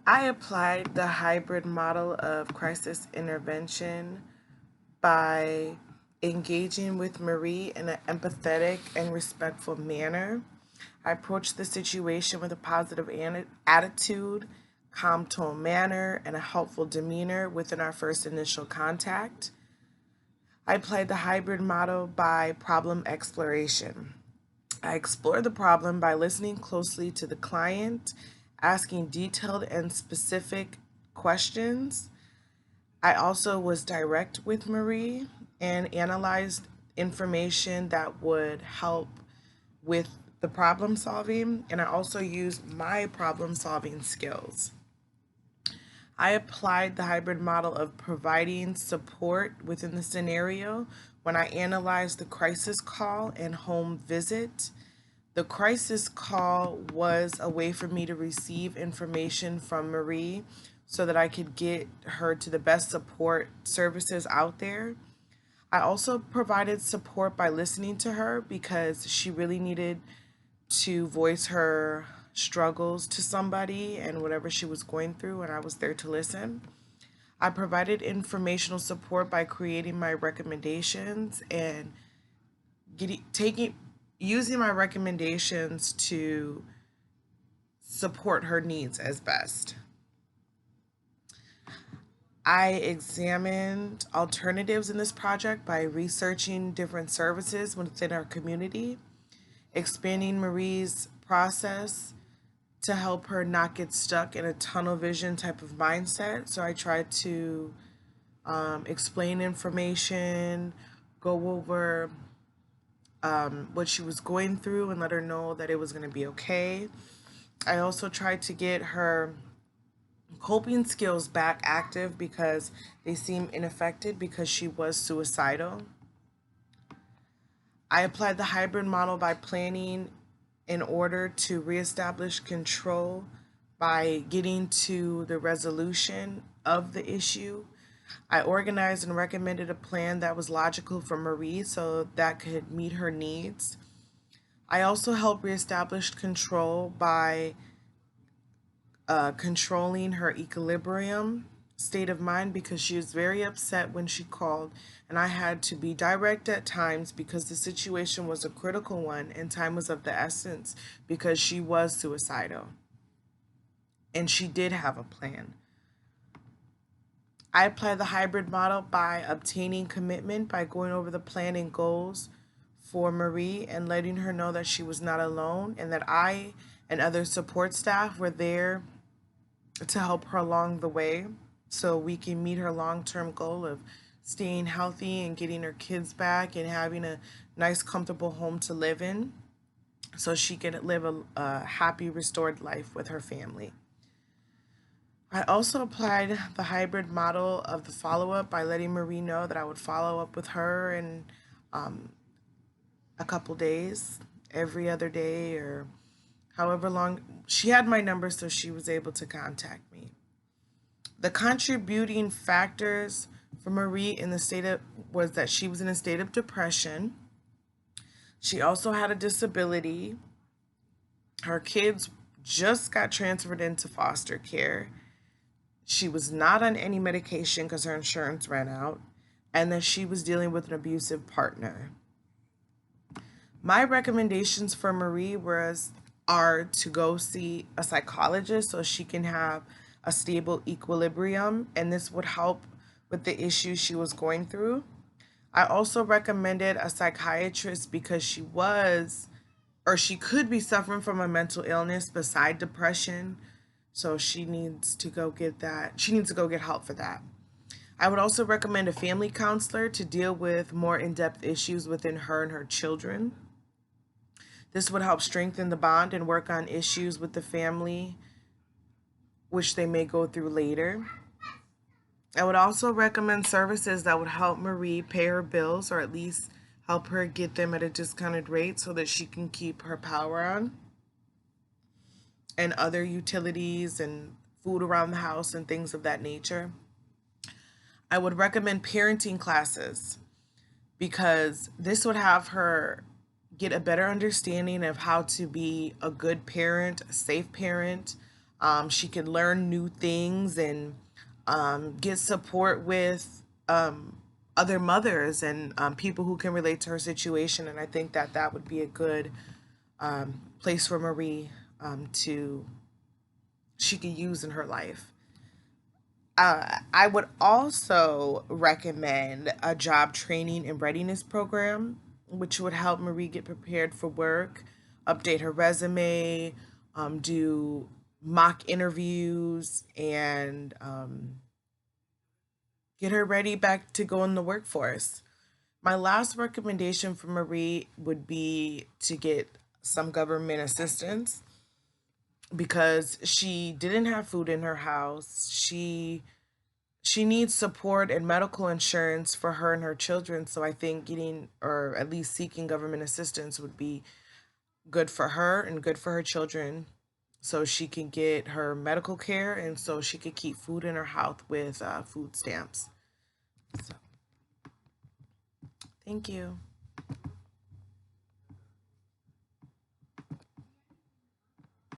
I applied the hybrid model of crisis intervention by engaging with Marie in an empathetic and respectful manner. I approached the situation with a positive attitude, calm tone manner, and a helpful demeanor within our first initial contact. I applied the hybrid model by problem exploration. I explored the problem by listening closely to the client, asking detailed and specific questions. I also was direct with Marie and analyzed information that would help with the problem solving, and I also used my problem solving skills. I applied the hybrid model of providing support within the scenario when I analyzed the crisis call and home visit. The crisis call was a way for me to receive information from Marie so that I could get her to the best support services out there. I also provided support by listening to her because she really needed to voice her struggles to somebody and whatever she was going through, and I was there to listen. I provided informational support by creating my recommendations and getting taking using my recommendations to support her needs as best. I examined alternatives in this project by researching different services within our community, expanding Marie's process to help her not get stuck in a tunnel vision type of mindset. So I tried to explain information, go over what she was going through, and let her know that it was going to be okay. I also tried to get her coping skills back active because they seem ineffective because she was suicidal. I applied the hybrid model by planning in order to reestablish control by getting to the resolution of the issue. I organized and recommended a plan that was logical for Marie so that could meet her needs. I also helped reestablish control by controlling her equilibrium state of mind because she was very upset when she called, and I had to be direct at times because the situation was a critical one and time was of the essence because she was suicidal and she did have a plan. I apply the hybrid model by obtaining commitment by going over the plan and goals for Marie and letting her know that she was not alone and that I and other support staff were there to help her along the way so we can meet her long-term goal of staying healthy and getting her kids back and having a nice comfortable home to live in so she can live a happy restored life with her family. I also applied the hybrid model of the follow-up by letting Marie know that I would follow up with her in um, a couple days, every other day, or however long. She had my number, so she was able to contact me. The contributing factors for Marie in the state of was that she was in a state of depression. She also had a disability. Her kids just got transferred into foster care. She was not on any medication because her insurance ran out, and that she was dealing with an abusive partner. My recommendations for Marie are to go see a psychologist so she can have a stable equilibrium, and this would help with the issues she was going through. I also recommended a psychiatrist because she could be suffering from a mental illness beside depression. So she needs to go get that. She needs to go get help for that. I would also recommend a family counselor to deal with more in depth issues within her and her children. This would help strengthen the bond and work on issues with the family, which they may go through later. I would also recommend services that would help Marie pay her bills or at least help her get them at a discounted rate so that she can keep her power on and other utilities and food around the house and things of that nature. I would recommend parenting classes because this would have her get a better understanding of how to be a good parent, a safe parent, She can learn new things and get support with other mothers and people who can relate to her situation. And I think that that would be a good place for Marie to she could use in her life. I would also recommend a job training and readiness program, which would help Marie get prepared for work, update her resume, do mock interviews, and get her ready back to go in the workforce. My last recommendation for Marie would be to get some government assistance because she didn't have food in her house. She needs support and medical insurance for her and her children. So I think getting or at least seeking government assistance would be good for her and good for her children so she can get her medical care and so she could keep food in her house with food stamps. So, thank you.